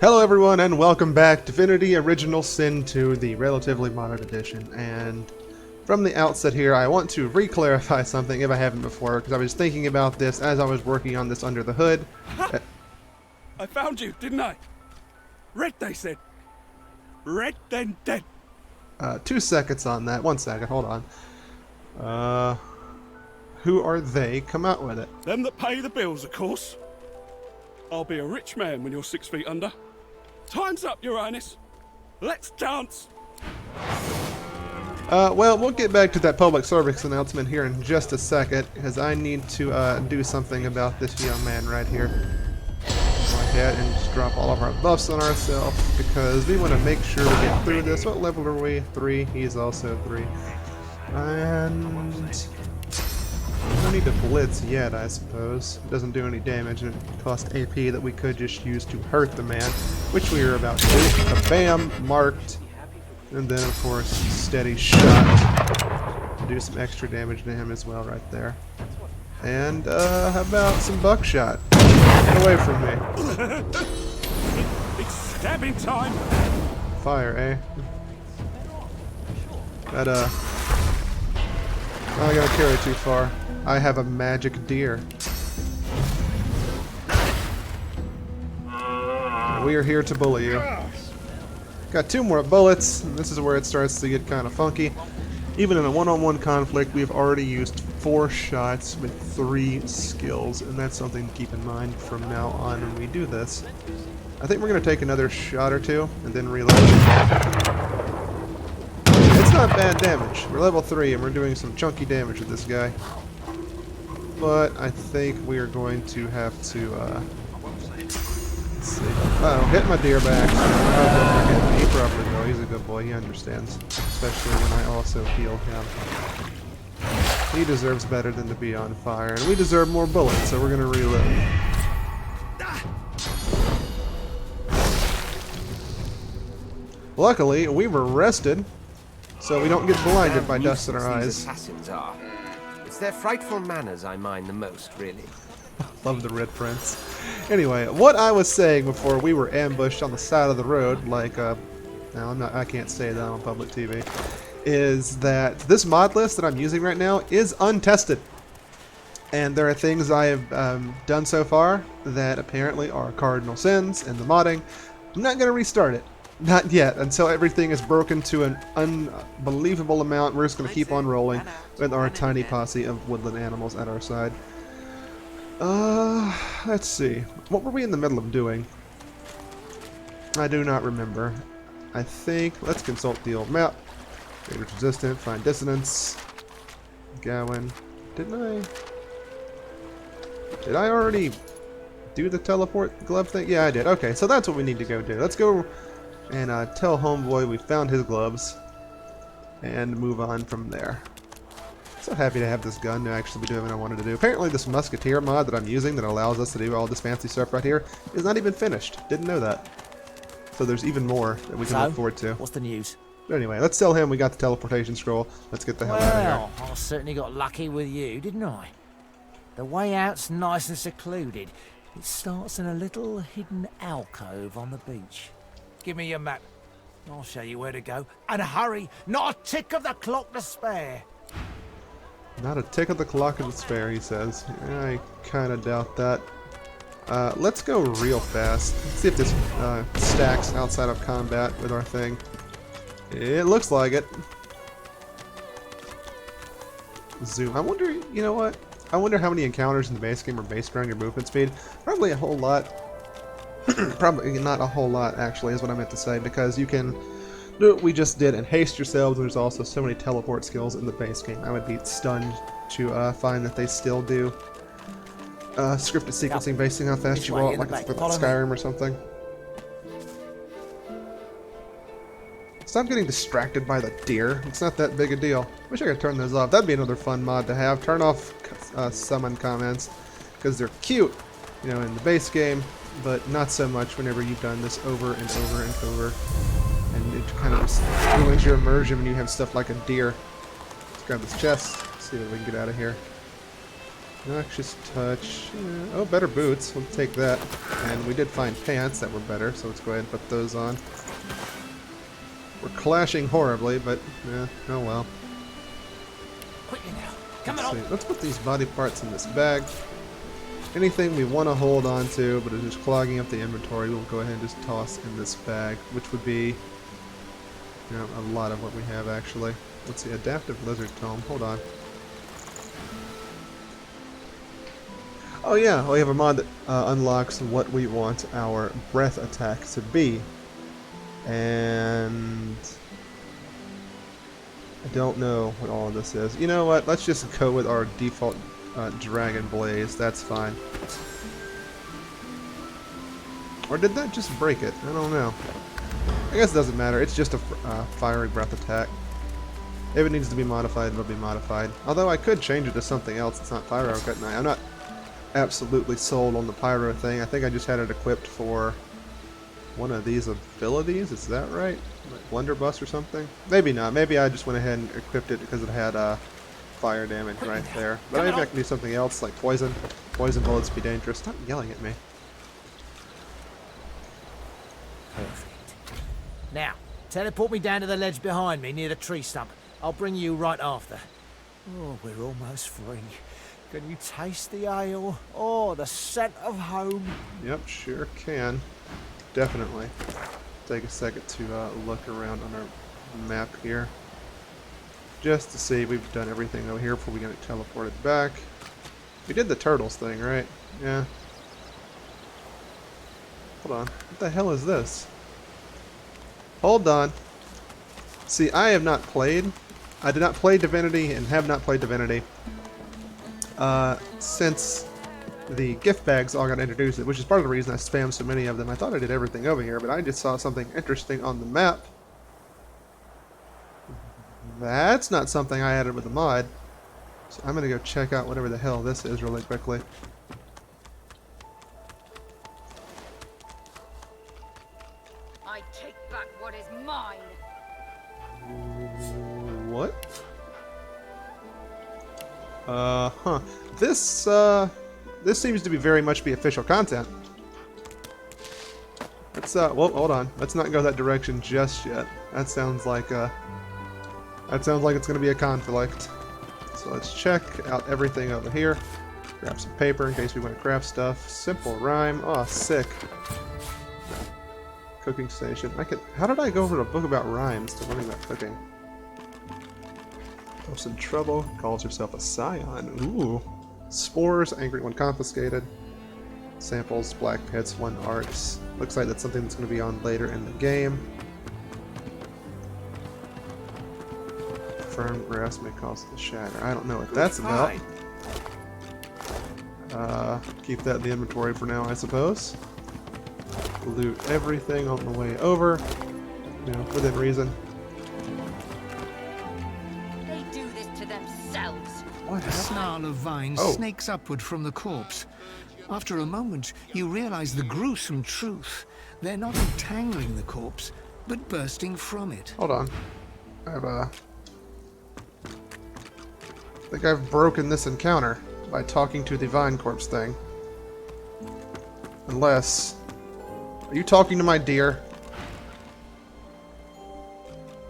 Hello everyone and welcome back to Divinity Original Sin 2, the relatively modern edition. And from the outset here, I want to re-clarify something if I haven't before, because I was thinking about this as I was working on this under the hood. I found you, didn't I? Red, they said. Red, then dead. 2 seconds on that. 1 second, hold on. Who are they? Come out with it. Them that pay the bills, of course. I'll be a rich man when you're 6 feet under. Time's up, Your Highness. Let's dance. Well, we'll get back to that public service announcement here in just a second, because I need to do something about this young man right here. Go ahead and just drop all of our buffs on ourselves, because we want to make sure we get through this. What level are we? 3. He's also 3. And we don't need to blitz yet, I suppose. It doesn't do any damage, and it costs AP that we could just use to hurt the man, which we are about to do. A bam, marked, and then of course steady shot to do some extra damage to him as well right there. And how about some buckshot? Get away from me. It's stabbing time. Fire, eh? That I gotta carry too far. I have a magic deer. We are here to bully you. Got 2 more bullets, and this is where it starts to get kind of funky. Even in a one-on-one conflict, we've already used 4 shots with 3 skills, and that's something to keep in mind from now on when we do this. I think we're going to take another shot or 2, and then reload. It's not bad damage. We're level 3, and we're doing some chunky damage with this guy. But I think we are going to have to, let's see. Oh, hit my deer back. He probably will. He's a good boy. He understands. Especially when I also heal him. He deserves better than to be on fire. And we deserve more bullets, so we're going to reload. Luckily, we were rested, so we don't get blinded by dust in our eyes. Assassins are. It's their frightful manners I mind the most, really. Love the Red Prince. Anyway, what I was saying before we were ambushed on the side of the road, like, now I can't say that on public TV, is that this mod list that I'm using right now is untested. And there are things I have done so far that apparently are cardinal sins in the modding. I'm not going to restart it. Not yet, until everything is broken to an unbelievable amount. We're just going to keep on rolling with our tiny posse of woodland animals at our side. Let's see. What were we in the middle of doing? I do not remember. I think, let's consult the old map. Radius resistant, find dissonance. Gowan. Did I already do the teleport glove thing? Yeah, I did. Okay, so that's what we need to go do. Let's go and tell homeboy we found his gloves and move on from there. So happy to have this gun to actually be doing what I wanted to do. Apparently this musketeer mod that I'm using that allows us to do all this fancy stuff right here is not even finished. Didn't know that. So there's even more that we can look forward to. What's the news? But anyway, let's tell him we got the teleportation scroll. Let's get the hell out of here. Well, I certainly got lucky with you, didn't I? The way out's nice and secluded. It starts in a little hidden alcove on the beach. Give me your map. I'll show you where to go. And hurry! Not a tick of the clock to spare! Not a tick of the clock to spare, he says. I kind of doubt that. Let's go real fast. Let's see if this stacks outside of combat with our thing. It looks like it. Zoom. I wonder, you know what? I wonder how many encounters in the base game are based around your movement speed. Probably a whole lot. Probably not a whole lot, actually, is what I meant to say, because you can do what we just did and haste yourselves. There's also so many teleport skills in the base game. I would be stunned to find that they still do scripted sequencing based on how fast you walk, like it's with Skyrim or something. Stop getting distracted by the deer. It's not that big a deal. Wish I could turn those off. That'd be another fun mod to have. Turn off summon comments, because they're cute, you know, in the base game, but not so much whenever you've done this over and over and over. And it kind of just ruins your immersion when you have stuff like a deer. Let's grab this chest, see what we can get out of here. Noxious touch. Oh, better boots. We'll take that. And we did find pants that were better, so let's go ahead and put those on. We're clashing horribly, but oh well. Quickly now. Come Let's on. see. Let's put these body parts in this bag. Anything we want to hold on to, but is just clogging up the inventory, we'll go ahead and just toss in this bag, which would be, a lot of what we have actually. Let's see, adaptive lizard tome. Hold on. Oh yeah, we have a mod that unlocks what we want our breath attack to be. And I don't know what all of this is. You know what? Let's just go with our default Dragon Blaze. That's fine. Or did that just break it? I don't know. I guess it doesn't matter. It's just a fiery breath attack. If it needs to be modified, it'll be modified. Although I could change it to something else. It's not pyro, couldn't I? I'm not absolutely sold on the pyro thing. I think I just had it equipped for one of these abilities. Is that right? Like Blunderbuss or something? Maybe not. Maybe I just went ahead and equipped it because it had fire damage right there. But maybe I can do something else like poison. Poison bullets be dangerous. Stop yelling at me. Perfect. Now, teleport me down to the ledge behind me near the tree stump. I'll bring you right after. Oh, we're almost free. Can you taste the ale? Oh, the scent of home. Yep, sure can. Definitely. Take a second to look around on our map here. Just to see we've done everything over here before we get it teleported back. We did the turtles thing, right? Yeah. Hold on. What the hell is this? Hold on. See, I have not played. I did not play Divinity and have not played Divinity since the gift bags all got introduced, which is part of the reason I spammed so many of them. I thought I did everything over here, but I just saw something interesting on the map. That's not something I added with the mod. So I'm going to go check out whatever the hell this is really quickly. I take back what is mine. What? Huh. This seems to be very much be official content. Let's, well, hold on. Let's not go that direction just yet. That sounds like it's gonna be a conflict. So let's check out everything over here. Grab some paper in case we want to craft stuff. Simple rhyme. Oh, sick. Cooking station. How did I go from a book about rhymes to learning about cooking? Helps in trouble. Calls herself a scion. Ooh. Spores. Angry when confiscated. Samples. Black pits. 1 arts. Looks like that's something that's going to be on later in the game. Firm grass may cause it to shatter. I don't know what that's about. Keep that in the inventory for now, I suppose. Loot everything on the way over. Within reason. They do this to themselves. What A snarl of vines snakes upward from the corpse. After a moment, you realize the gruesome truth. They're not entangling the corpse, but bursting from it. Hold on. I think I've broken this encounter by talking to the vine corpse thing. Unless... Are you talking to my deer?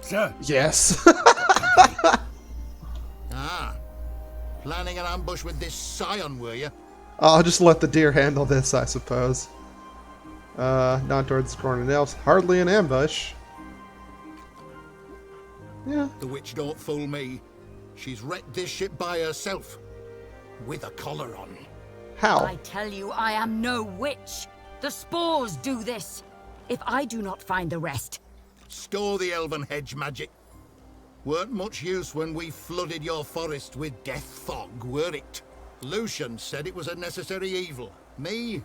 Sir, Yes. Ah, planning an ambush with this scion, were you? I'll just let the deer handle this, I suppose. Not towards the corner elves. Hardly an ambush. Yeah. The witch don't fool me. She's wrecked this ship by herself. With a collar on. How? I tell you, I am no witch. The spores do this. If I do not find the rest. Store the elven hedge magic. Weren't much use when we flooded your forest with death fog, were it? Lucian said it was a necessary evil. Me?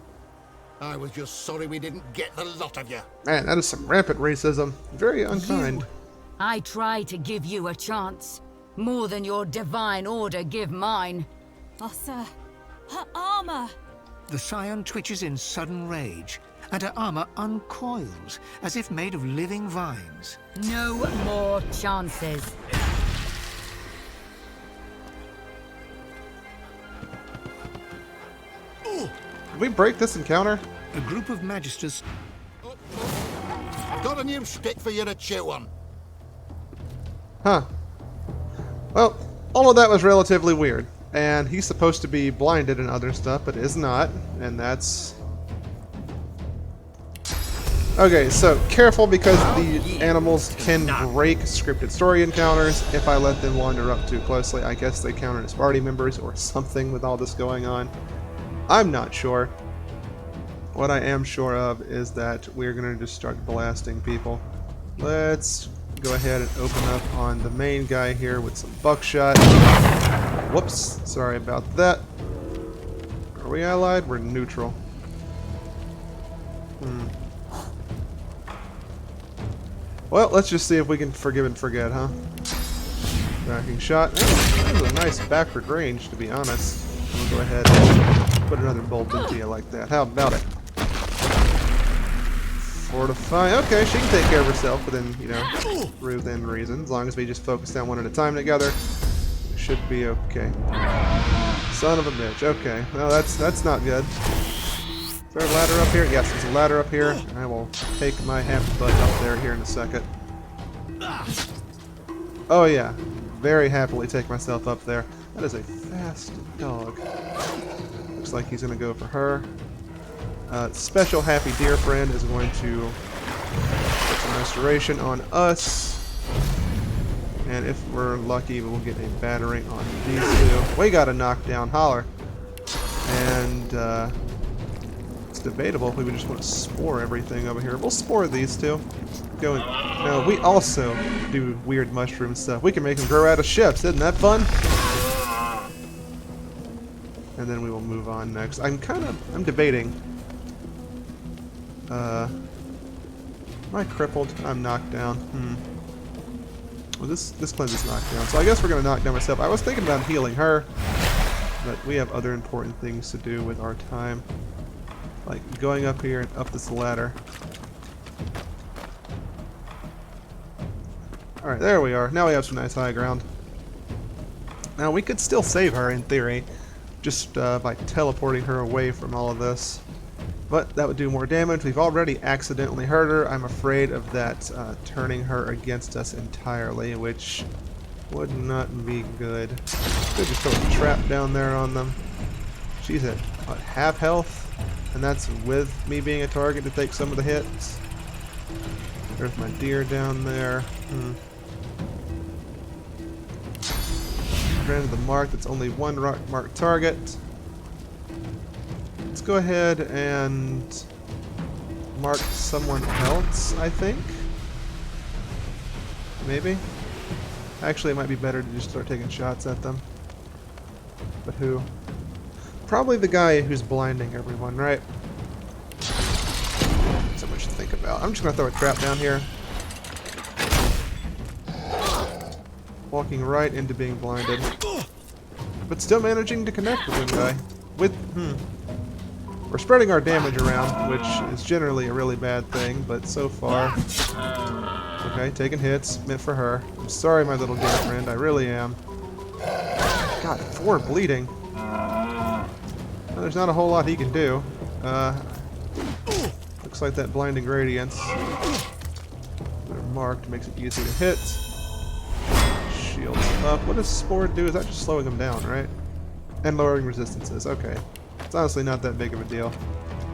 I was just sorry we didn't get the lot of you. Man, that is some rampant racism. Very unkind. I try to give you a chance. More than your divine order give mine. Oh, sir. Her armor! The scion twitches in sudden rage, and her armor uncoils, as if made of living vines. No more chances. we break this encounter? A group of magisters. Got a new stick for you to chew on. Huh. Well, all of that was relatively weird. And he's supposed to be blinded and other stuff, but is not. And that's... Okay, so careful because the animals can break scripted story encounters if I let them wander up too closely. I guess they count as party members or something with all this going on. I'm not sure. What I am sure of is that we're going to just start blasting people. Let's go ahead and open up on the main guy here with some buckshot. Whoops, sorry about that. Are we allied? We're neutral. Well, let's just see if we can forgive and forget, huh? Backing shot. That was a nice backward range, to be honest. We'll go ahead and put another bolt into you like that. How about it? Fortify. Okay, she can take care of herself within, you know, within reason. As long as we just focus down one at a time together, we should be okay. Son of a bitch. Okay. Well, that's not good. Is there a ladder up here? Yes, there's a ladder up here. I will take my half butt up there here in a second. Oh yeah, very happily take myself up there. That is a fast dog. Looks like he's gonna go for her. Special happy deer friend is going to put some restoration on us. And if we're lucky, we'll get a battering on these two. We got a knockdown holler. And it's debatable if we would just want to spore everything over here. We'll spore these two. No, we also do weird mushroom stuff. We can make them grow out of ships. Isn't that fun? And then we will move on next. I'm debating. Am I crippled? I'm knocked down. Well, this cleanse is knocked down. So I guess we're gonna knock down myself. I was thinking about healing her, but we have other important things to do with our time. Like going up here and up this ladder. Alright, there we are. Now we have some nice high ground. Now we could still save her in theory, just by teleporting her away from all of this. But that would do more damage. We've already accidentally hurt her. I'm afraid of that turning her against us entirely, which would not be good. Could just throw a trap down there on them. She's at what, half health? And that's with me being a target to take some of the hits. There's my deer down there. Granted the mark, that's only one marked target. Let's go ahead and mark someone else, I think. Maybe? Actually, it might be better to just start taking shots at them. But who? Probably the guy who's blinding everyone, right? So much to think about. I'm just gonna throw a trap down here. Walking right into being blinded. But still managing to connect with him guy. We're spreading our damage around, which is generally a really bad thing, but so far... Okay, taking hits, meant for her. I'm sorry, my little dear friend, I really am. God, 4 bleeding. Well, there's not a whole lot he can do. Looks like that blinding radiance. They're marked, makes it easy to hit. Shields up. What does Spore do? Is that just slowing them down, right? And lowering resistances, okay. It's honestly not that big of a deal.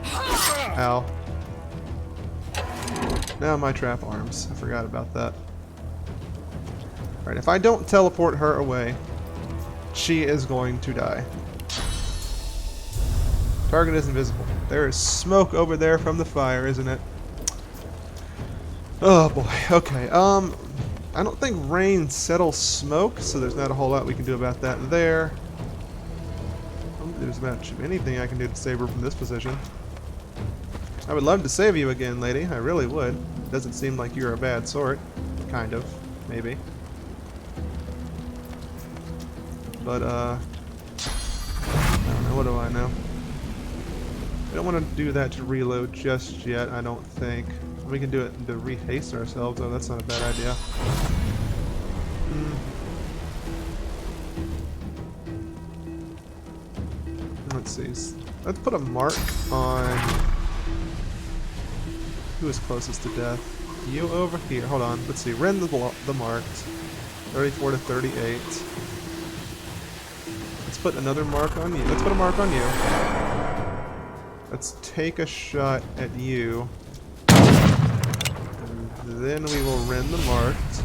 Ow. Now my trap arms. I forgot about that. Alright, if I don't teleport her away, she is going to die. Target is invisible. There is smoke over there from the fire, isn't it? Oh boy, okay. I don't think rain settles smoke, so there's not a whole lot we can do about that there. There's much of anything I can do to save her from this position. I would love to save you again, lady. I really would. It doesn't seem like you're a bad sort. Kind of. Maybe. But, I don't know. What do I know? We don't want to do that to reload just yet, I don't think. We can do it to rehaste ourselves, though. That's not a bad idea. Let's see. Let's put a mark on who is closest to death. You over here. Hold on. Let's see. Rend the marks. 34 to 38. Let's put another mark on you. Let's put a mark on you. Let's take a shot at you. And then we will rend the marked.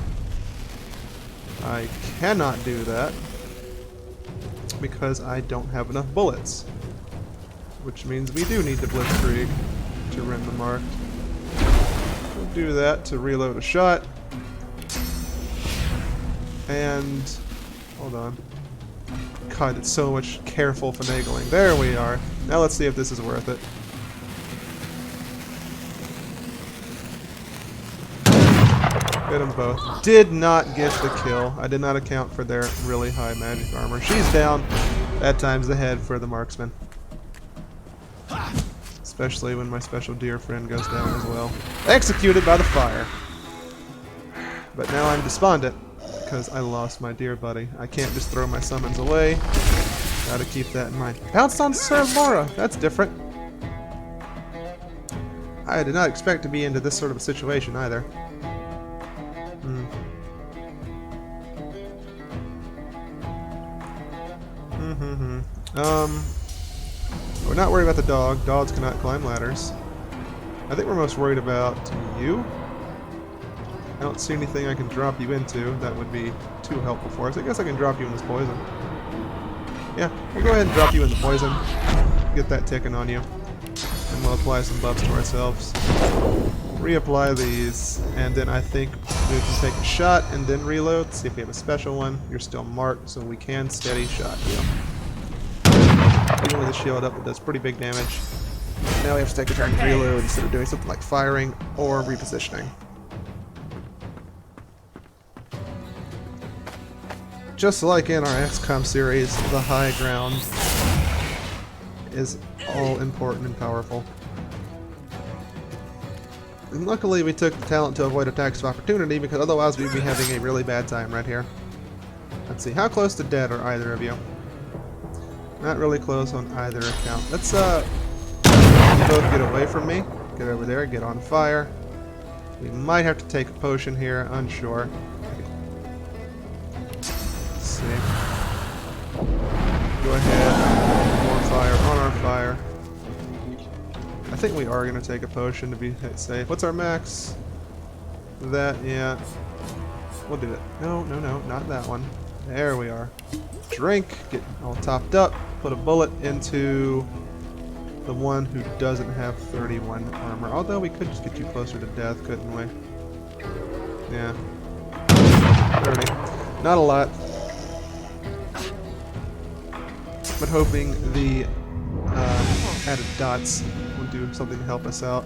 I cannot do that because I don't have enough bullets. Which means we do need the blitzkrieg to rend the marked. We'll do that to reload a shot. And hold on. God, it's so much careful finagling. There we are. Now let's see if this is worth it. Hit them both. Did not get the kill. I did not account for their really high magic armor. She's down. That time's the head for the marksman. Especially when my special dear friend goes down as well. Executed by the fire. But now I'm despondent because I lost my dear buddy. I can't just throw my summons away. Gotta keep that in mind. Bounced on Sir Laura. That's different. I did not expect to be into this sort of a situation either. We're not worried about the dog. Dogs cannot climb ladders. I think we're most worried about you. I don't see anything I can drop you into that would be too helpful for us. I guess I can drop you in this poison. Yeah, we'll go ahead and drop you in the poison. Get that ticking on you. And we'll apply some buffs to ourselves. Reapply these, and then I think we can take a shot and then reload. See if we have a special one. You're still marked, so we can steady shot you. Even with a shield up, it does pretty big damage. Now we have to take a turn to reload instead of doing something like firing or repositioning. Just like in our XCOM series, the high ground is all important and powerful. And luckily we took the talent to avoid attacks of opportunity, because otherwise we'd be having a really bad time right here. Let's see, how close to dead are either of you? Not really close on either account. Let's both get away from me. Get over there, get on fire. We might have to take a potion here, unsure. Let's see. Go ahead, more fire on our fire. I think we are going to take a potion to be safe. What's our max? That, yeah. We'll do it. No, no, no, not that one. There we are. Drink, get all topped up, put a bullet into the one who doesn't have 31 armor. Although we could just get you closer to death, couldn't we? Yeah. 30. Not a lot. But hoping the added dots will do something to help us out.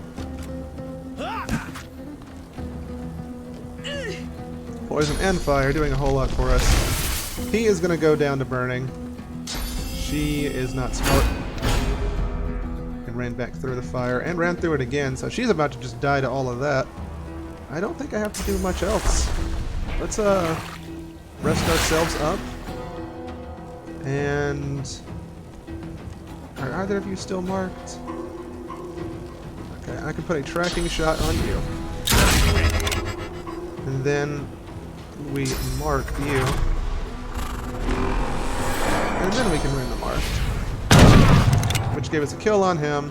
Poison and fire doing a whole lot for us. He is going to go down to burning. She is not smart. And ran back through the fire and ran through it again, so she's about to just die to all of that. I don't think I have to do much else. Let's rest ourselves up. And are either of you still marked? Okay, I can put a tracking shot on you. And then we mark you. And then we can rend the mark. Which gave us a kill on him.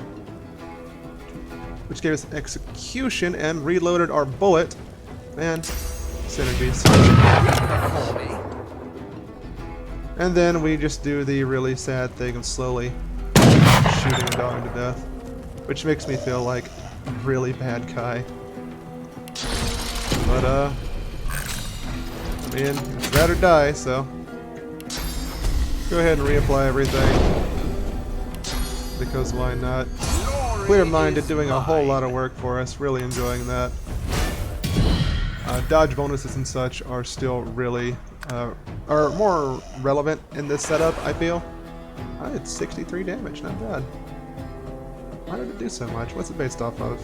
Which gave us execution and reloaded our bullet. Man, synergies. And then we just do the really sad thing of slowly shooting a dog to death. Which makes me feel like a really bad guy. But, I mean, I'd rather die, so go ahead and reapply everything. Because why not? Clear-minded doing a whole lot of work for us. Really enjoying that. Dodge bonuses and such are still really, are more relevant in this setup, I feel. I had 63 damage, not bad. Why did it do so much? What's it based off of?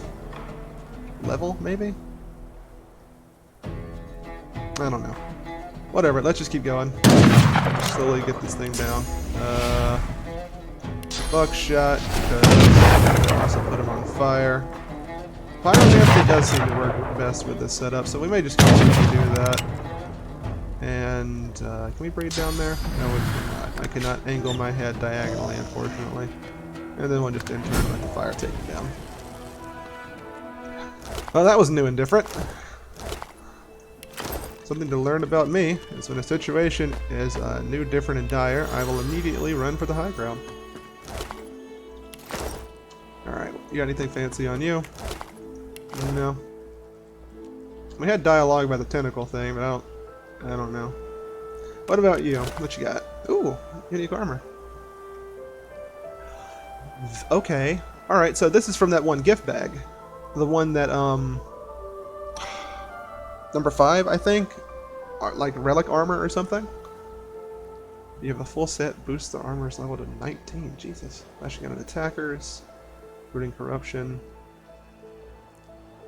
Level, maybe? I don't know. Whatever, let's just keep going. Slowly get this thing down. buckshot, because I also put them on fire. Pyromancy does seem to work best with this setup, so we may just continue to do that. And, can we breed down there? No, we cannot. I cannot angle my head diagonally, unfortunately. And then we'll just in turn let the fire take it down. Well, that was new and different. Something to learn about me is when a situation is new, different, and dire, I will immediately run for the high ground. Alright, you got anything fancy on you? No. We had dialogue about the tentacle thing, but I don't know. What about you? What you got? Ooh, unique armor. Okay. Alright, so this is from that one gift bag. The one that, number 5, I think? Like relic armor or something? You have a full set, boosts the armor's level to 19. Jesus. Flashing out at attackers. Rooting corruption.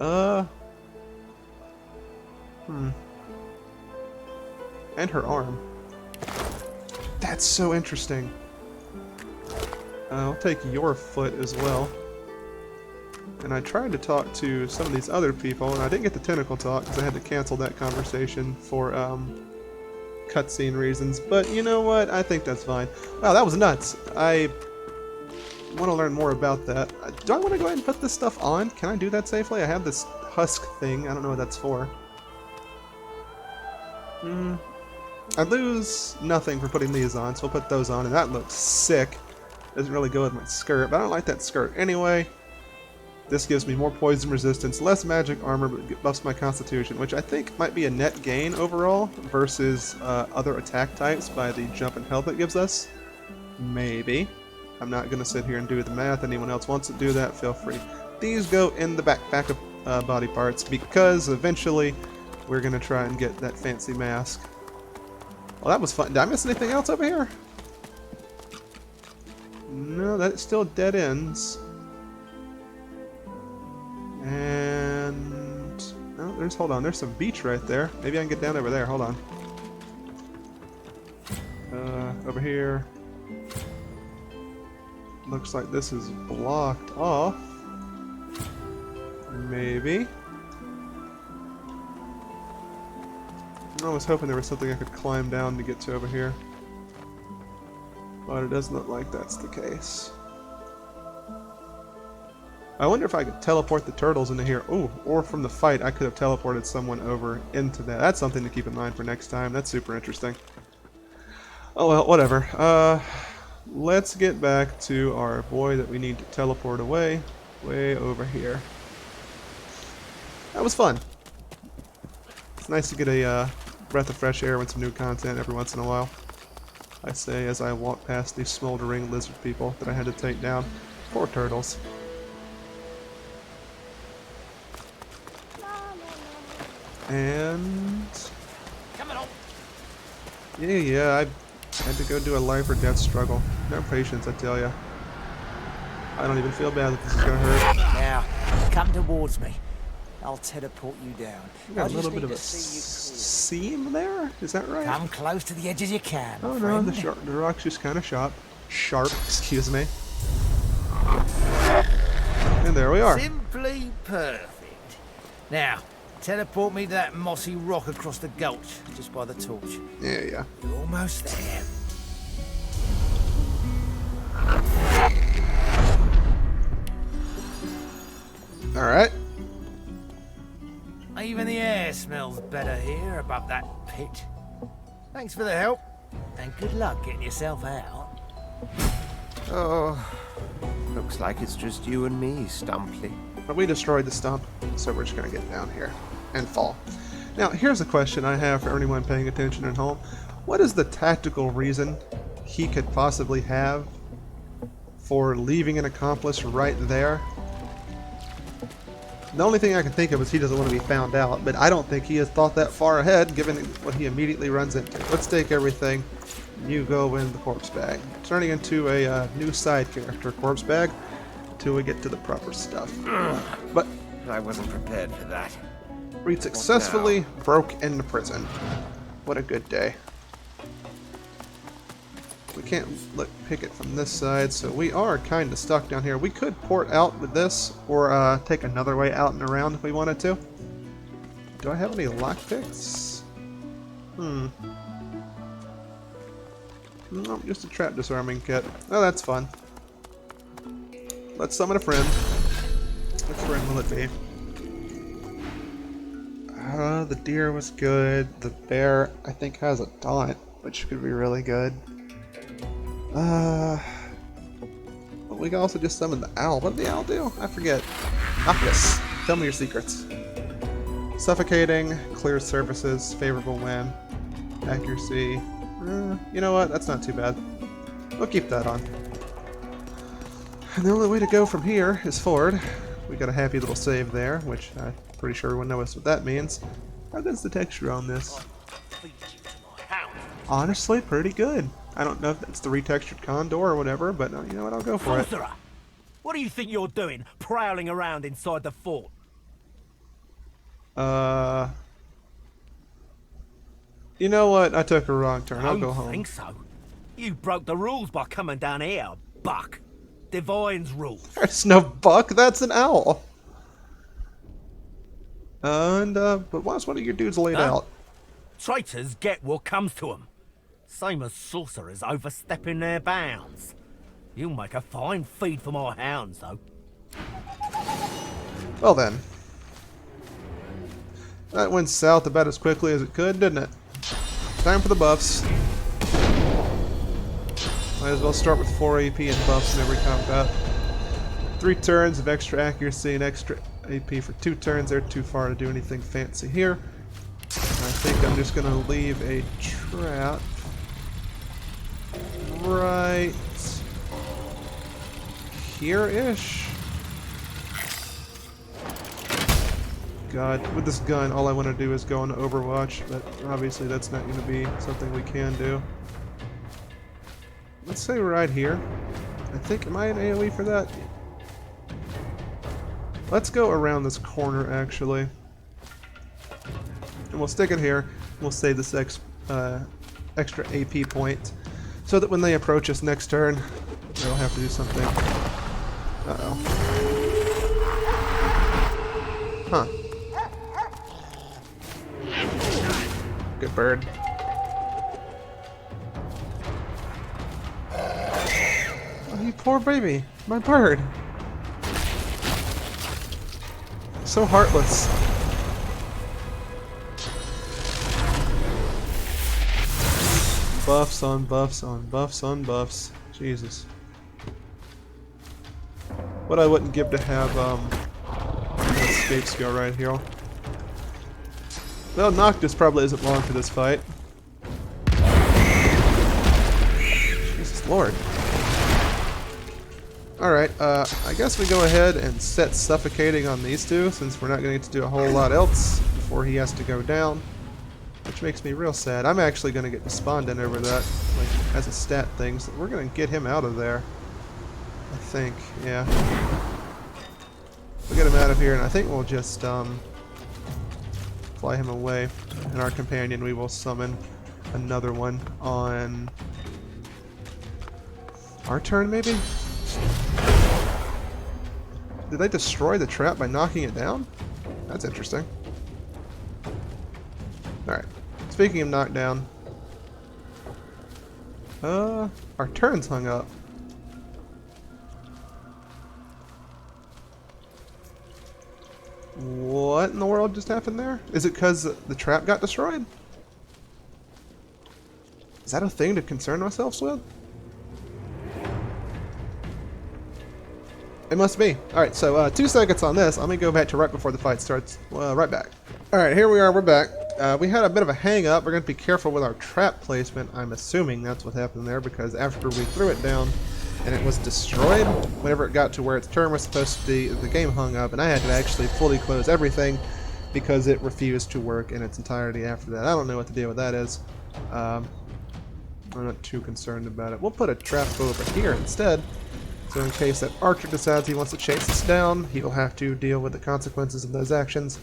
And her arm. That's so interesting. I'll take your foot as well. And I tried to talk to some of these other people, and I didn't get the tentacle talk because I had to cancel that conversation for cutscene reasons. But you know what? I think that's fine. Wow, that was nuts. I want to learn more about that. Do I want to go ahead and put this stuff on? Can I do that safely? I have this husk thing. I don't know what that's for. I lose nothing for putting these on, so we'll put those on, and that looks sick. Doesn't really go with my skirt, but I don't like that skirt anyway. This gives me more poison resistance, less magic armor, but buffs my constitution, which I think might be a net gain overall versus other attack types by the jump and health it gives us. Maybe. I'm not going to sit here and do the math. Anyone else wants to do that, feel free. These go in the back of body parts because eventually we're going to try and get that fancy mask. Well, that was fun. Did I miss anything else over here? No, that's still dead ends. And oh, hold on, there's some beach right there. Maybe I can get down over there. Hold on. Over here. Looks like this is blocked off. Maybe. I was hoping there was something I could climb down to get to over here. But it doesn't look like that's the case. I wonder if I could teleport the turtles into here. Ooh, or from the fight I could have teleported someone over into that. That's something to keep in mind for next time. That's super interesting. Oh well, whatever. Let's get back to our boy that we need to teleport away. Way over here. That was fun. It's nice to get a breath of fresh air with some new content every once in a while. I say as I walk past these smoldering lizard people that I had to take down. Poor turtles. And yeah, I had to go do a life or death struggle. No patience, I tell ya. I don't even feel bad that this is gonna hurt. Now, come towards me. I'll teleport you down. You got a little bit of a seam there? Is that right? Come close to the edge as you can. Oh no, the rock's just kind of sharp. Excuse me. And there we are. Simply perfect. Now, teleport me to that mossy rock across the gulch, just by the torch. Yeah. You're almost there. Alright. Even the air smells better here above that pit. Thanks for the help, and good luck getting yourself out. Oh, looks like it's just you and me, Stumply. But we destroyed the stump, so we're just going to get down here and fall. Now, here's a question I have for anyone paying attention at home. What is the tactical reason he could possibly have for leaving an accomplice right there? The only thing I can think of is he doesn't want to be found out, but I don't think he has thought that far ahead, given what he immediately runs into. Let's take everything. You go in the corpse bag. Turning into a new side character, corpse bag, until we get to the proper stuff. But I wasn't prepared for that. we successfully broke into prison. What a good day. We can't pick it from this side, so we are kind of stuck down here. We could port out with this, or take another way out and around if we wanted to. Do I have any lockpicks? Nope, just a trap disarming kit. Oh, that's fun. Let's summon a friend. Which friend will it be? The deer was good. The bear, I think, has a taunt, which could be really good. But we can also just summon the owl. What did the owl do? I forget. Octus, tell me your secrets. Suffocating, clear surfaces, favorable wind, accuracy. You know what? That's not too bad. We'll keep that on. And the only way to go from here is forward. We got a happy little save there, which I'm pretty sure everyone knows what that means. How good's the texture on this? Honestly, pretty good. I don't know if that's the retextured condor or whatever, but you know what? I'll go for it. Sorcerer! What do you think you're doing, prowling around inside the fort? You know what? I took a wrong turn. I'll go I home. don't think so. You broke the rules by coming down here, buck. Divine's rules. There's no buck. That's an owl. And but why's one of your dudes laid out? Traitors get what comes to them. Same as sorcerers overstepping their bounds. You'll make a fine feed for my hounds, though. Well then. That went south about as quickly as it could, didn't it? Time for the buffs. Might as well start with 4 AP and buffs in every combat. 3 turns of extra accuracy and extra AP for 2 turns. They're too far to do anything fancy here. I think I'm just going to leave a trap right here-ish. God, with this gun, all I want to do is go on Overwatch, but obviously that's not going to be something we can do. Let's say right here. I think, am I an AoE for that? Let's go around this corner, actually. And we'll stick it here. We'll save this extra AP point, so that when they approach us next turn, they'll have to do something. Uh-oh. Huh. Good bird. Oh, you poor baby. My bird. So heartless. Buffs on buffs on buffs on buffs. Jesus. What I wouldn't give to have an escape skill right here. Well, Noctis probably isn't long for this fight. Jesus Lord. Alright, I guess we go ahead and set Suffocating on these two, since we're not going to do a whole lot else before he has to go down. Which makes me real sad. I'm actually going to get Despondent over that, like, as a stat thing, so we're going to get him out of there. I think, yeah. We'll get him out of here, and I think we'll just, fly him away. And our companion, we will summon another one on our turn, maybe? Did they destroy the trap by knocking it down? That's interesting. Alright. Speaking of knockdown. Our turn's hung up. What in the world just happened there? Is it because the trap got destroyed? Is that a thing to concern ourselves with? It must be. Alright, so 2 seconds on this. Let me go back to right before the fight starts. Right back. Alright, here we are. We're back. We had a bit of a hang up. We're going to be careful with our trap placement. I'm assuming that's what happened there, because after we threw it down and it was destroyed, whenever it got to where its turn was supposed to be, the game hung up, and I had to actually fully close everything because it refused to work in its entirety after that. I don't know what the deal with that is. I'm not too concerned about it. We'll put a trap over here instead. So in case that archer decides he wants to chase us down, he'll have to deal with the consequences of those actions.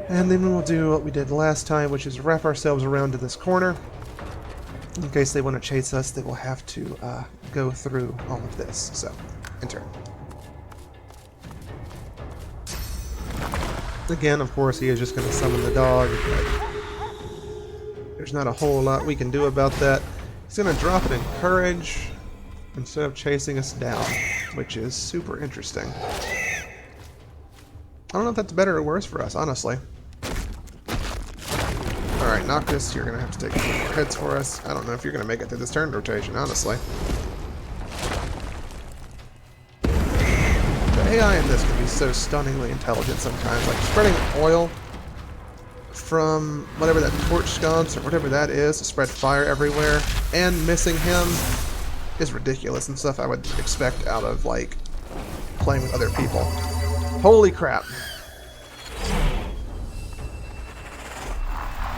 And then we'll do what we did last time, which is wrap ourselves around to this corner. In case they want to chase us, they will have to go through all of this. So, enter. Again, of course, he is just going to summon the dog, but there's not a whole lot we can do about that. He's going to drop it in courage instead of chasing us down, which is super interesting. I don't know if that's better or worse for us, honestly. Alright, Noctis, you're going to have to take a couple more hits for us. I don't know if you're going to make it through this turn rotation, honestly. The AI in this can be so stunningly intelligent sometimes. Like, spreading oil from whatever that torch sconce or whatever that is to spread fire everywhere and missing him is ridiculous and stuff I would expect out of, like, playing with other people. Holy crap.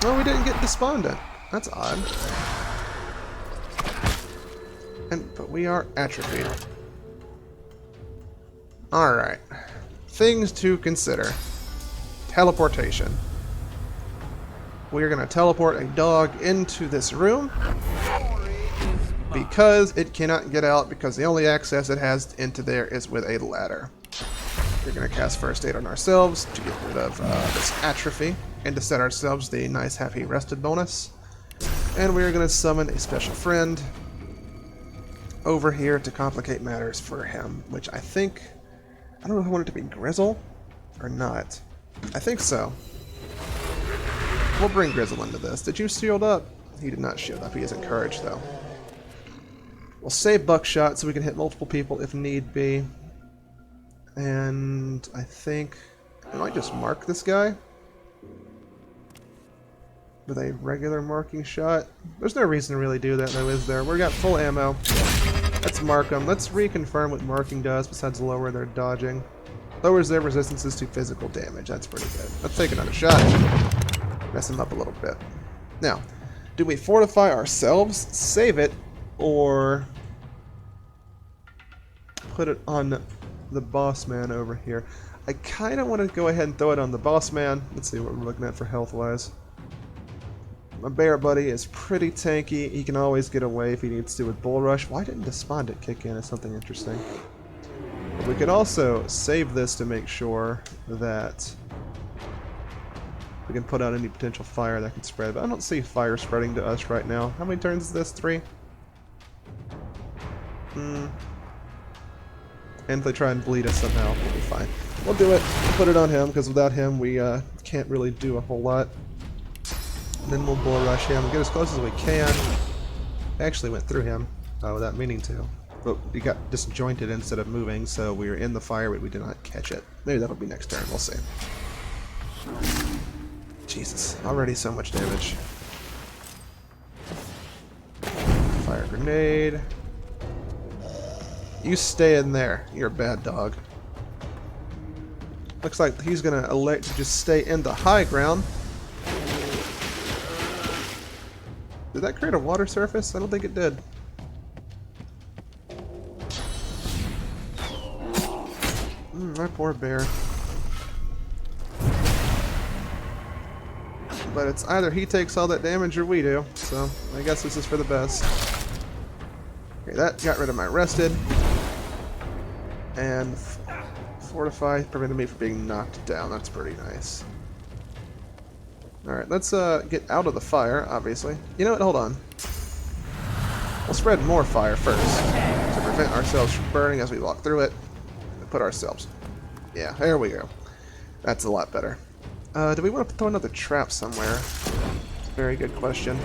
Oh, we didn't get Despondent. That's odd. But we are atrophied. Alright. Things to consider. Teleportation. We're going to teleport a dog into this room because it cannot get out because the only access it has into there is with a ladder. We're going to cast First Aid on ourselves to get rid of this atrophy and to set ourselves the nice happy rested bonus. And we're going to summon a special friend over here to complicate matters for him, which I think... I don't know if I want it to be Grizzle or not. I think so. We'll bring Grizzle into this. Did you shield up? He did not shield up. He is encouraged, though. We'll save Buckshot so we can hit multiple people if need be. And I think I might just mark this guy with a regular marking shot. There's no reason to really do that, though, is there? We got full ammo. Let's mark them. Let's reconfirm what marking does besides lower their dodging. Lowers their resistances to physical damage. That's pretty good. Let's take another shot. Mess them up a little bit. Now, do we fortify ourselves, save it, or put it on the boss man over here? I kind of want to go ahead and throw it on the boss man. Let's see what we're looking at for health-wise. My bear buddy is pretty tanky. He can always get away if he needs to with Bull Rush. Why didn't Despondent kick in? Is something interesting. But we could also save this to make sure that we can put out any potential fire that can spread. But I don't see fire spreading to us right now. How many turns is this? 3? And if they try and bleed us somehow, we'll be fine. We'll do it. We'll put it on him, because without him, we can't really do a whole lot. And then we'll Bull Rush him and get as close as we can. I actually went through him without meaning to. But we got disjointed instead of moving, so we were in the fire, but we did not catch it. Maybe that'll be next turn. We'll see. Jesus. Already so much damage. Fire grenade. You stay in there. You're a bad dog. Looks like he's going to elect to just stay in the high ground. Did that create a water surface? I don't think it did. My poor bear. But it's either he takes all that damage or we do, so I guess this is for the best. Okay, that got rid of my rested. And fortify prevented me from being knocked down. That's pretty nice. Alright, let's get out of the fire, obviously. You know what? Hold on. We'll spread more fire first to prevent ourselves from burning as we walk through it. Put ourselves. Yeah, there we go. That's a lot better. Do we want to throw another trap somewhere? Very good question.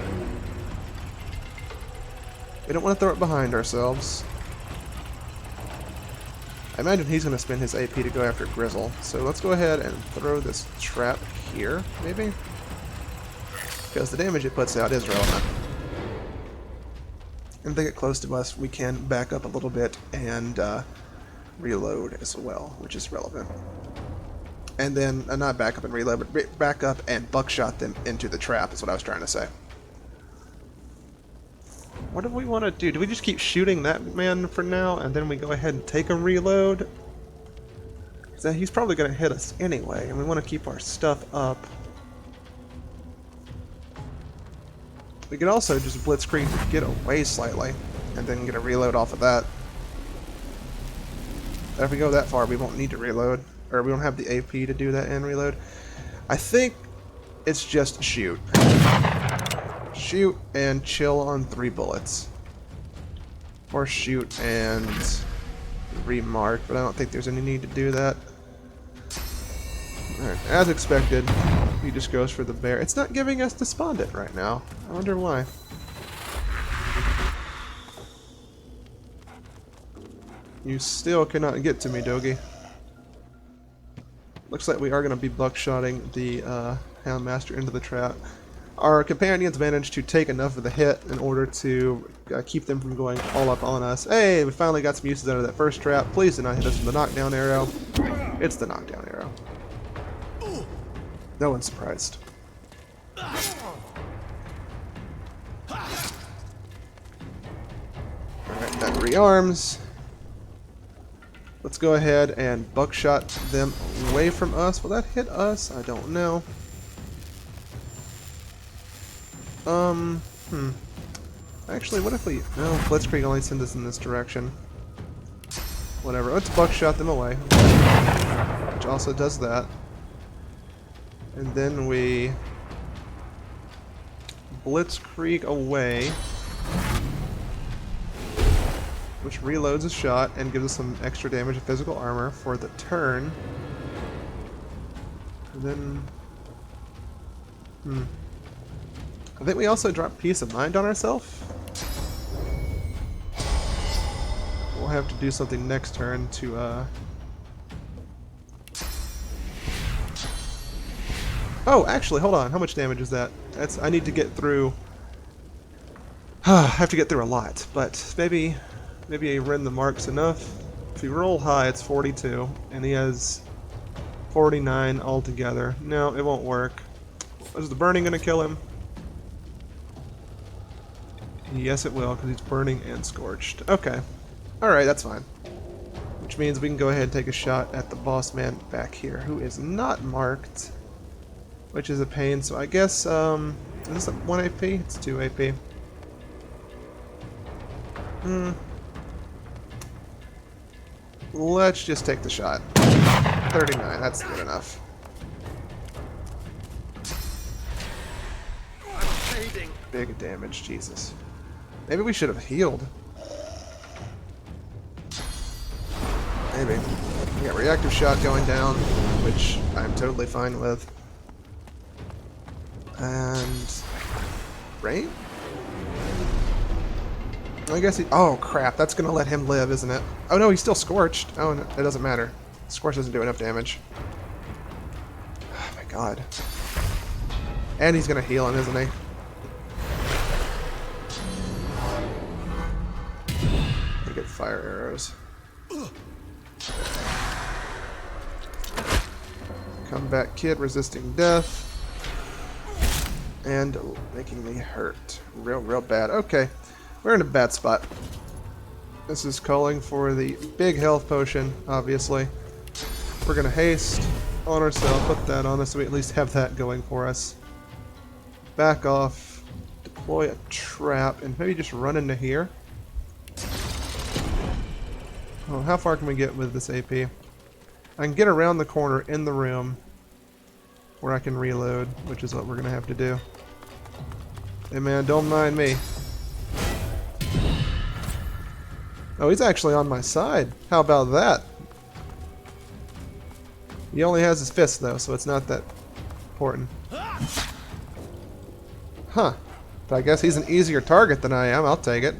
We don't want to throw it behind ourselves. I imagine he's going to spend his AP to go after Grizzle. So let's go ahead and throw this trap here, maybe? Because the damage it puts out is relevant. And if they get close to us, we can back up a little bit and reload as well, which is relevant. And then, not back up and reload, but back up and buckshot them into the trap is what I was trying to say. What do we want to do? Do we just keep shooting that man for now, and then we go ahead and take a reload? Because he's probably going to hit us anyway, and we want to keep our stuff up. We can also just blitzkrieg to get away slightly, and then get a reload off of that. If we go that far, we won't need to reload, or we don't have the AP to do that and reload. I think it's just shoot. Shoot and chill on 3 bullets. Or shoot and remark, but I don't think there's any need to do that. Alright, as expected, he just goes for the bear. It's not giving us despondent right now. I wonder why. You still cannot get to me, Dogi. Looks like we are going to be buckshotting the Houndmaster into the trap. Our companions managed to take enough of the hit in order to keep them from going all up on us. Hey, we finally got some uses out of that first trap. Please do not hit us with the knockdown arrow. It's the knockdown arrow. No one's surprised. Alright, that rearms. Let's go ahead and buckshot them away from us. Will that hit us? I don't know. Actually, what if we... No, Blitzkrieg only sends us in this direction. Whatever, let's buckshot them away. Which also does that. And then we... Blitzkrieg away. Which reloads a shot and gives us some extra damage of physical armor for the turn. And then... I think we also drop Peace of Mind on ourselves. We'll have to do something next turn to, Oh, actually, hold on. How much damage is that? I need to get through... I have to get through a lot, but maybe a Rend the Mark's enough. If we roll high, it's 42, and he has 49 altogether. No, it won't work. Is the burning going to kill him? Yes, it will, because he's burning and scorched. Okay. Alright, that's fine. Which means we can go ahead and take a shot at the boss man back here, who is not marked. Which is a pain, so I guess, is this 1 AP? It's 2 AP. Let's just take the shot. 39, that's good enough. Big damage, Jesus. Maybe we should have healed. Maybe. We got reactive shot going down, which I'm totally fine with. And... rain? I guess he... oh, crap. That's going to let him live, isn't it? Oh, no, he's still scorched. Oh, no, it doesn't matter. Scorch doesn't do enough damage. Oh, my God. And he's going to heal him, isn't he? Get fire arrows. Combat kid resisting death. And making me hurt. Real bad. Okay. We're in a bad spot. This is calling for the big health potion, obviously. We're gonna haste on ourselves, put that on us so we at least have that going for us. Back off. Deploy a trap and maybe just run into here. Oh, how far can we get with this AP? I can get around the corner in the room where I can reload, which is what we're going to have to do. Hey man, don't mind me. Oh, he's actually on my side. How about that? He only has his fist though, so it's not that important. Huh. But I guess he's an easier target than I am. I'll take it.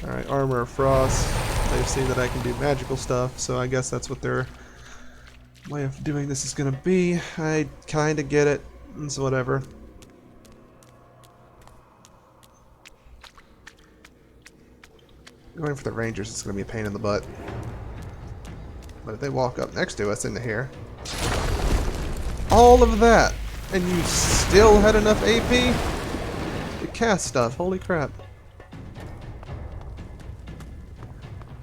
Alright, Armor of Frost. They've seen that I can do magical stuff, so I guess that's what their way of doing this is going to be. I kind of get it. It's whatever. Going for the Rangers is going to be a pain in the butt. But if they walk up next to us into here... all of that! And you still had enough AP? To cast stuff, holy crap.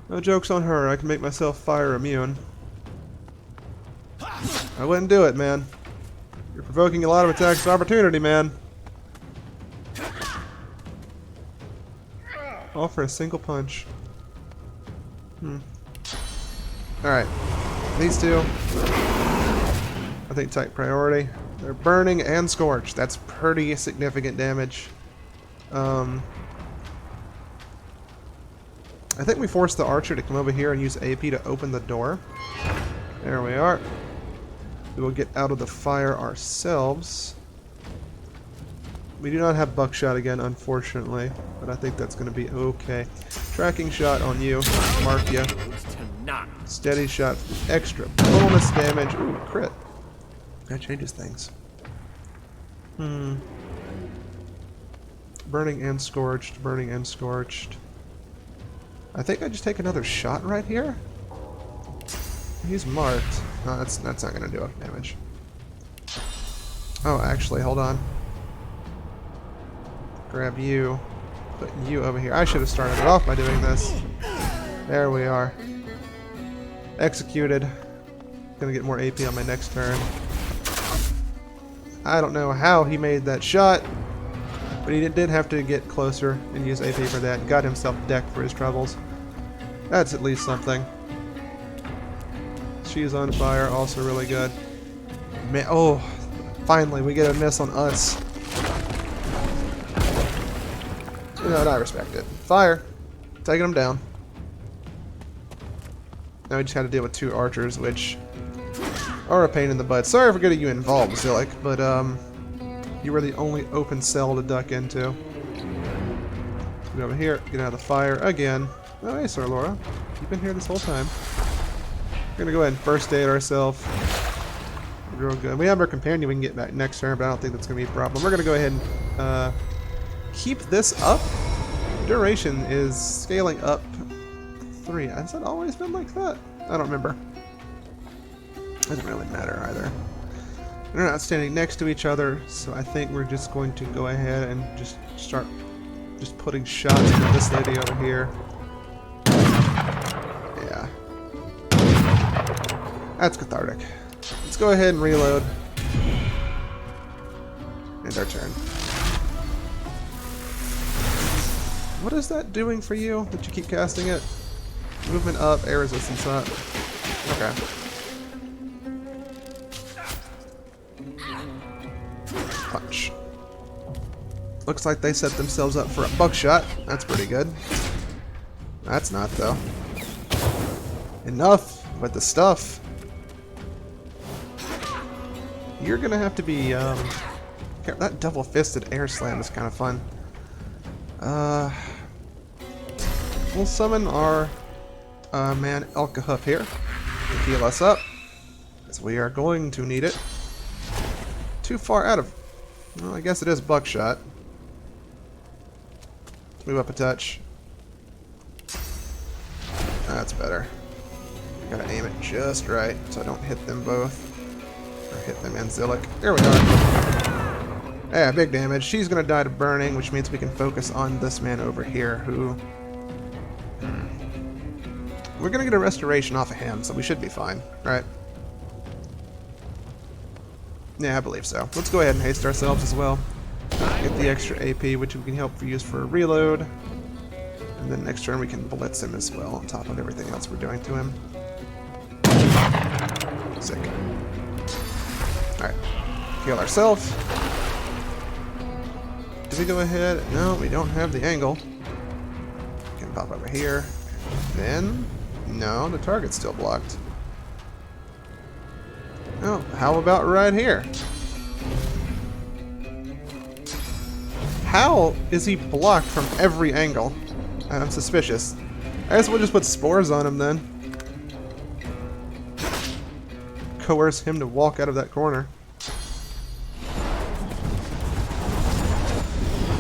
No joke's on her, I can make myself fire immune. I wouldn't do it, man. You're provoking a lot of attacks of opportunity, man. All for a single punch. Alright. These two, I think take priority. They're burning and scorched. That's pretty significant damage. I think we forced the archer to come over here and use AP to open the door. There we are. We will get out of the fire ourselves. We do not have buckshot again, unfortunately, but I think that's going to be okay. Tracking shot on you. Mark you. Steady shot for extra bonus damage. Ooh, crit. That changes things. Burning and scorched. Burning and scorched. I think I just take another shot right here. He's marked. No, that's not going to do enough damage. Oh, actually, hold on. Grab you. Put you over here. I should have started it off by doing this. There we are. Executed. Gonna get more AP on my next turn. I don't know how he made that shot, but he did have to get closer and use AP for that. Got himself decked for his troubles. That's at least something. She's on fire, also really good. Man, oh, finally we get a miss on us. You know what, I respect it. Fire. Taking them down. Now we just had to deal with two archers, which are a pain in the butt. Sorry for getting you involved, Zillick, but you were the only open cell to duck into. Get over here, get out of the fire again. Oh, hey, Sir Laura. You've been here this whole time. We're gonna go ahead and first aid ourselves. Real good. We have our companion we can get back next turn, but I don't think that's gonna be a problem. We're gonna go ahead and keep this up. Duration is scaling up 3. Has it always been like that? I don't remember. Doesn't really matter either. They're not standing next to each other, so I think we're just going to go ahead and just start just putting shots into this lady over here. Yeah. That's cathartic. Let's go ahead and reload. End our turn. What is that doing for you that you keep casting it? Movement up, air resistance up. Okay. Punch. Looks like they set themselves up for a buckshot. That's pretty good. That's not, though. Enough with the stuff. You're gonna have to be, that double-fisted air slam is kind of fun. We'll summon our man Elkahup here to heal us up, as we are going to need it. Too far out of... Well, I guess it is buckshot. Let's move up a touch. That's better. Gotta aim it just right so I don't hit them both. Or hit them and Zillick. There we are. Yeah, big damage. She's gonna die to burning, which means we can focus on this man over here, who... We're gonna get a restoration off of him, so we should be fine, right? Yeah, I believe so. Let's go ahead and haste ourselves as well. Get the extra AP, which we can help use for a reload. And then next turn we can blitz him as well, on top of everything else we're doing to him. Sick. Alright. Heal ourselves. Did we go ahead? No, we don't have the angle. We can pop over here. Then... No, the target's still blocked. Oh, how about right here? How is he blocked from every angle? I'm suspicious. I guess we'll just put spores on him then. Coerce him to walk out of that corner.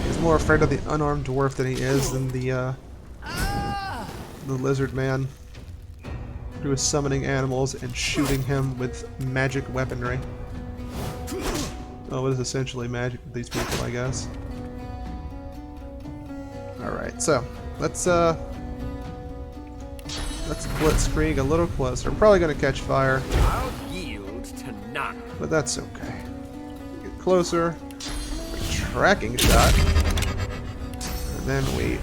He's more afraid of the unarmed dwarf than he is than the lizard man, who is summoning animals and shooting him with magic weaponry. Oh, it is essentially magic with these people, I guess. Alright, so let's blitzkrieg a little closer. I'm probably gonna catch fire. I'll yield to none. But that's okay. Get closer. Tracking shot. And then we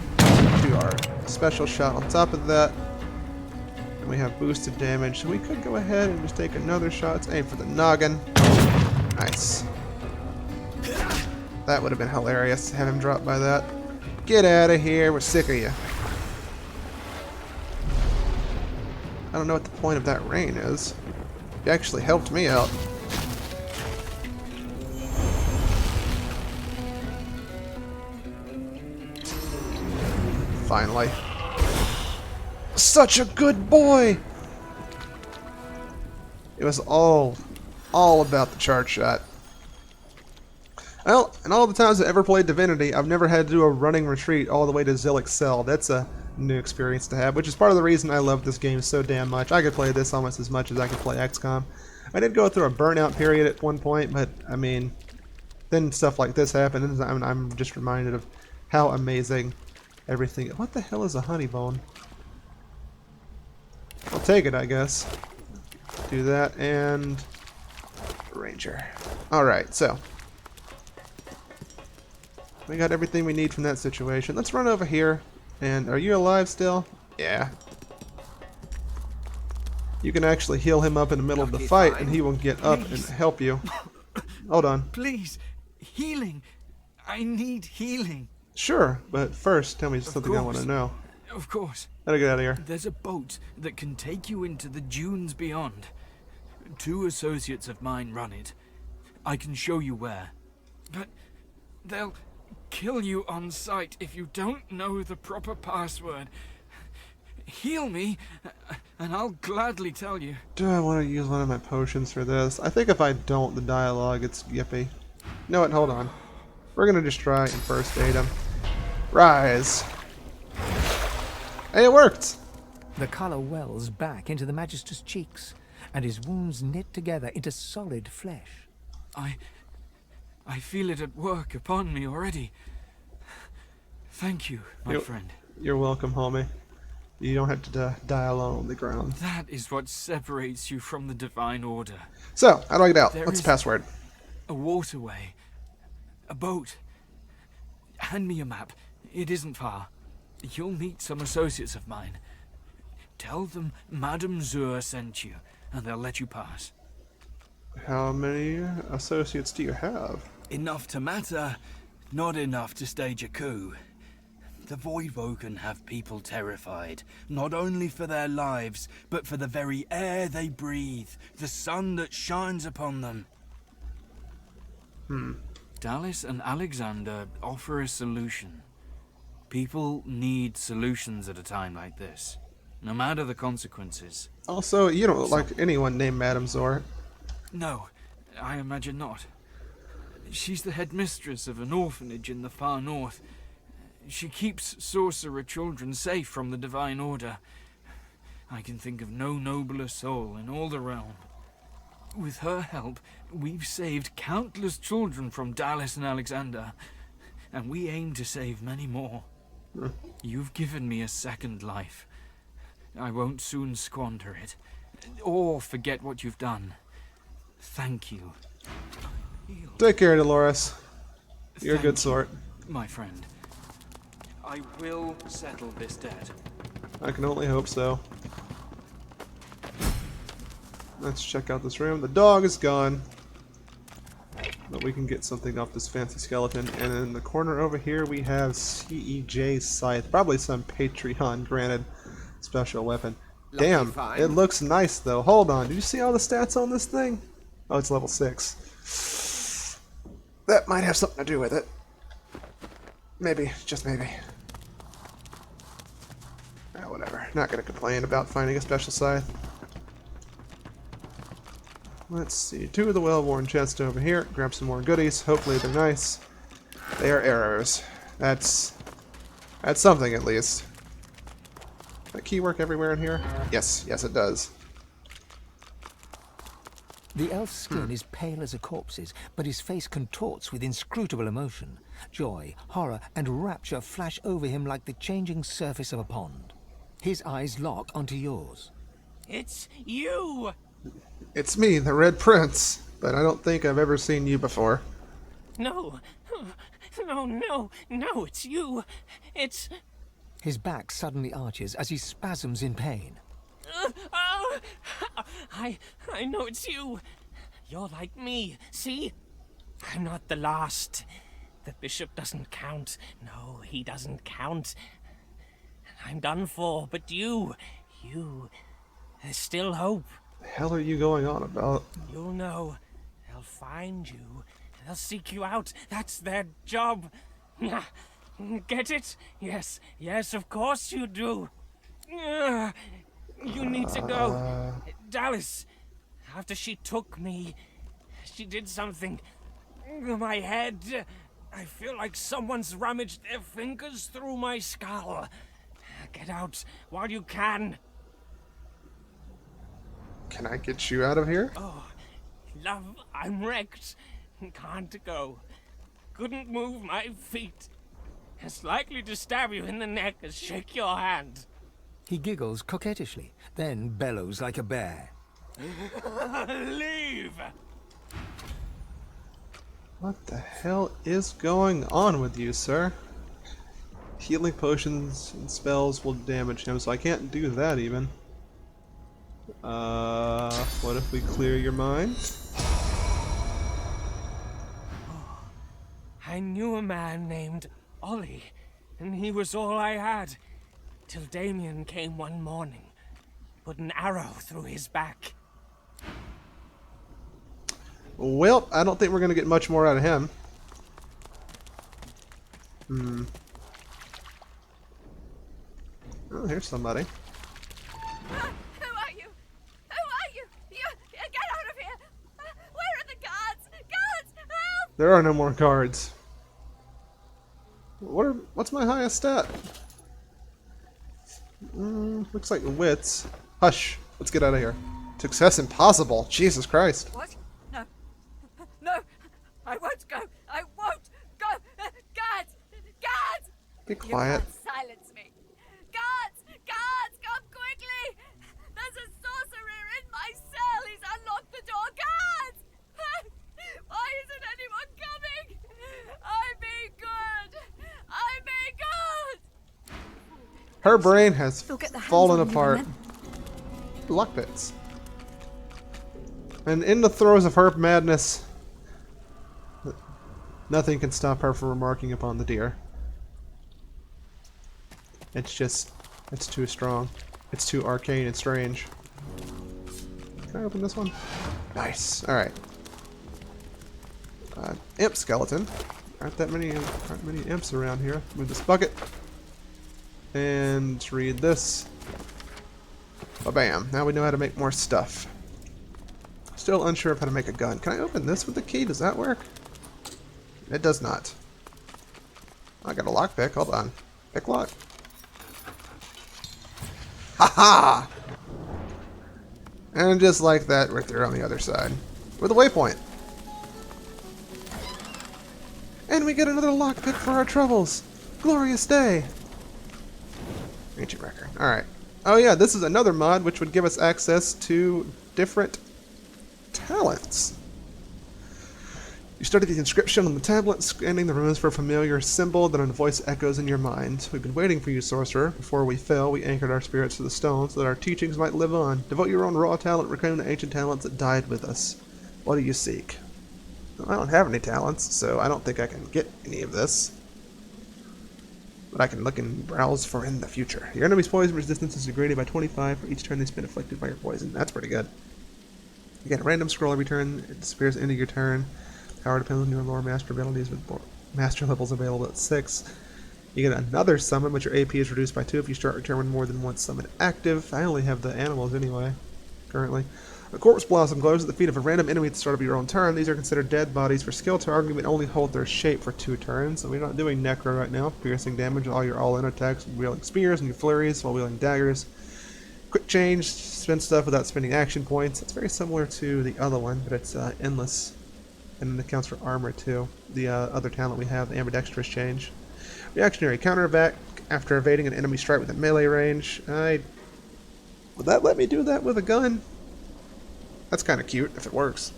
do our special shot on top of that. And we have boosted damage, so we could go ahead and just take another shot. Let's aim for the noggin. Nice. That would have been hilarious to have him drop by that. Get out of here, we're sick of you. I don't know what the point of that rain is. It actually helped me out. Finally. Such a good boy! It was all about the charge shot. Well, and all the times I've ever played Divinity, I've never had to do a running retreat all the way to Zillick Cell. That's a new experience to have, which is part of the reason I love this game so damn much. I could play this almost as much as I could play XCOM. I did go through a burnout period at one point, but, I mean, then stuff like this happened, and I'm just reminded of how amazing everything... What the hell is a honey bone? I'll take it, I guess. Do that, and... Ranger. Alright, so... we got everything we need from that situation. Let's run over here. And are you alive still? Yeah. You can actually heal him up in the middle of the fight, and he will get up and help you. Hold on. Please. Healing. I need healing. Sure, but first, tell me something I want to know. Of course. How to get out of here? There's a boat that can take you into the dunes beyond. 2 associates of mine run it. I can show you where. But they'll kill you on sight if you don't know the proper password. Heal me, and I'll gladly tell you. Do I want to use one of my potions for this? I think if I don't, the dialogue gets yippy. You know what? Hold on. We're going to just try and first aid him. Rise. Hey, it worked! The colour wells back into the Magister's cheeks, and his wounds knit together into solid flesh. I feel it at work upon me already. Thank you, my friend. You're welcome, homie. You don't have to die alone on the ground. That is what separates you from the Divine Order. So, how do I get out? What's the password? A waterway. A boat. Hand me a map. It isn't far. You'll meet some associates of mine. Tell them Madame Zur sent you, and they'll let you pass. How many associates do you have? Enough to matter, not enough to stage a coup. The Voidwoken have people terrified, not only for their lives, but for the very air they breathe, the sun that shines upon them. Dallas and Alexander offer a solution. People need solutions at a time like this, no matter the consequences. Also, you don't look like anyone named Madame Zur. No, I imagine not. She's the headmistress of an orphanage in the far north. She keeps sorcerer children safe from the Divine Order. I can think of no nobler soul in all the realm. With her help, we've saved countless children from Dallas and Alexander, and we aim to save many more. You've given me a second life. I won't soon squander it, or forget what you've done. Thank you. Take care, Dolores. You're a good sort. My friend. I will settle this debt. I can only hope so. Let's check out this room. The dog is gone. But we can get something off this fancy skeleton. And in the corner over here we have CEJ Scythe. Probably some Patreon granted special weapon. Damn, it looks nice though. Hold on, did you see all the stats on this thing? Oh, it's level 6. That might have something to do with it. Maybe, just maybe. Oh, whatever. Not gonna complain about finding a special scythe. Let's see. 2 of the well-worn chests over here. Grab some more goodies. Hopefully they're nice. They are arrows. That's something at least. Does that key work everywhere in here? Yes, yes it does. The elf's skin is pale as a corpse's, but his face contorts with inscrutable emotion. Joy, horror, and rapture flash over him like the changing surface of a pond. His eyes lock onto yours. It's you! It's me, the Red Prince, but I don't think I've ever seen you before. No, no, it's you. It's... His back suddenly arches as he spasms in pain. Oh! I know it's you. You're like me, see? I'm not the last. The bishop doesn't count. No, he doesn't count. I'm done for, but you, there's still hope. The hell are you going on about? You'll know. They'll find you. They'll seek you out. That's their job. Get it? Yes, of course you do. You need to go. Dallas, after she took me, she did something. My head. I feel like someone's rummaged their fingers through my skull. Get out while you can. Can I get you out of here? Oh, love, I'm wrecked. Can't go. Couldn't move my feet. As likely to stab you in the neck as shake your hand. He giggles coquettishly, then bellows like a bear. Leave! What the hell is going on with you, sir? Healing potions and spells will damage him, so I can't do that even. What if we clear your mind? I knew a man named Ollie, and he was all I had. Till Damien came one morning, put an arrow through his back. Well, I don't think we're going to get much more out of him. Oh, here's somebody. Who are you? Who are you? Get out of here! Where are the guards? Guards, help! There are no more cards. What's my highest stat? Looks like wits. Hush. Let's get out of here. Success impossible. Jesus Christ. What? No. No. I won't go. I won't go. Guards! Guards! Be quiet. You can't silence me. Guards! Guards! Come quickly! There's a sorcerer in my cell. He's unlocked the door. Guards! Why isn't anyone coming? I'm being good. I'm being good. Her brain has They'll get their hands fallen on you, apart. women. Luck bits. And in the throes of her madness, nothing can stop her from remarking upon the deer. It's too strong. It's too arcane and strange. Can I open this one? Nice. Alright. Imp skeleton. Aren't many imps around here. Move this bucket. And read this. Ba-bam. Now we know how to make more stuff. Still unsure of how to make a gun. Can I open this with the key? Does that work? It does not. I got a lockpick. Hold on. Pick lock. Ha-ha! And just like that, right there on the other side. With a waypoint. And we get another lockpick for our troubles. Glorious day. Ancient record. Alright. Oh yeah, this is another mod which would give us access to different talents. You study the inscription on the tablet, scanning the ruins for a familiar symbol, then a voice echoes in your mind. We've been waiting for you, sorcerer. Before we fell, we anchored our spirits to the stone so that our teachings might live on. Devote your own raw talent, reclaim the ancient talents that died with us. What do you seek? Well, I don't have any talents, so I don't think I can get any of this. But I can look and browse for in the future. Your enemy's poison resistance is degraded by 25 for each turn they spend afflicted by your poison. That's pretty good. You get a random scroll every turn. It disappears at the end of your turn. Power depends on your lore master abilities with master levels available at 6. You get another summon, but your AP is reduced by 2 if you start your turn with more than one summon active. I only have the animals anyway, currently. A corpse blossom glows at the feet of a random enemy at the start of your own turn. These are considered dead bodies. For skill targeting, but only hold their shape for 2 turns. So we're not doing necro right now. Piercing damage with all your all-in attacks, wielding spears and your flurries while wielding daggers. Quick change, spend stuff without spending action points. It's very similar to the other one, but it's endless. And it accounts for armor too. The other talent we have, the ambidextrous change. Reactionary, counter evac after evading an enemy strike within melee range. Would that let me do that with a gun? That's kind of cute if it works.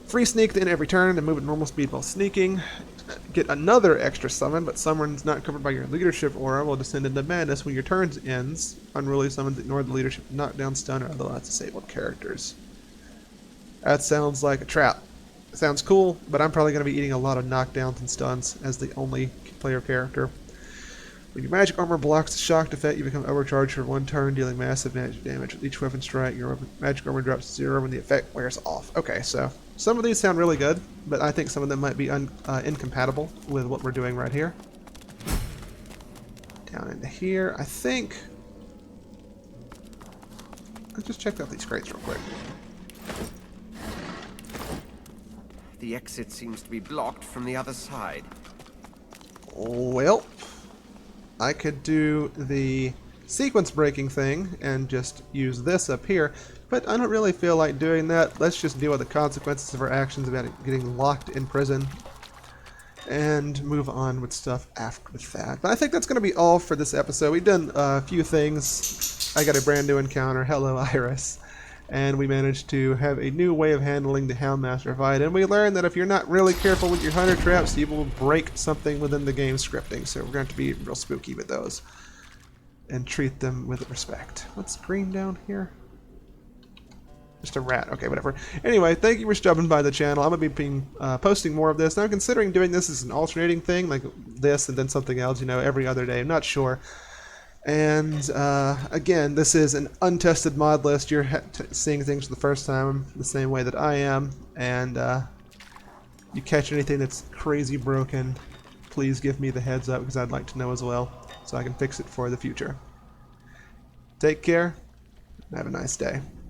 Free sneak to end every turn and move at normal speed while sneaking. get another extra summon, but summons not covered by your leadership aura will descend into madness when your turn ends. Unruly summons ignore the leadership, knockdown, stun, or otherwise disabled characters. That sounds like a trap. Sounds cool, but I'm probably going to be eating a lot of knockdowns and stuns as the only player character. When your magic armor blocks the shocked effect, you become overcharged for 1 turn, dealing massive magic damage. With each weapon strike, your magic armor drops to 0 when the effect wears off. Okay, so some of these sound really good, but I think some of them might be incompatible with what we're doing right here. Down into here, I think... Let's just check out these crates real quick. The exit seems to be blocked from the other side. Well, I could do the sequence breaking thing and just use this up here, but I don't really feel like doing that. Let's just deal with the consequences of our actions about getting locked in prison and move on with stuff after that. But I think that's going to be all for this episode. We've done a few things. I got a brand new encounter. Hello, Iris. And we managed to have a new way of handling the Houndmaster fight. And we learned that if you're not really careful with your hunter traps, you will break something within the game scripting. So we're going to be real spooky with those and treat them with respect. What's green down here? Just a rat. Okay, whatever. Anyway, thank you for stopping by the channel. I'm going to be posting more of this. Now, I'm considering doing this as an alternating thing, like this and then something else, you know, every other day. I'm not sure. And again, this is an untested mod list. You're seeing things for the first time the same way that I am. And you catch anything that's crazy broken, please give me the heads up because I'd like to know as well so I can fix it for the future. Take care. Have a nice day.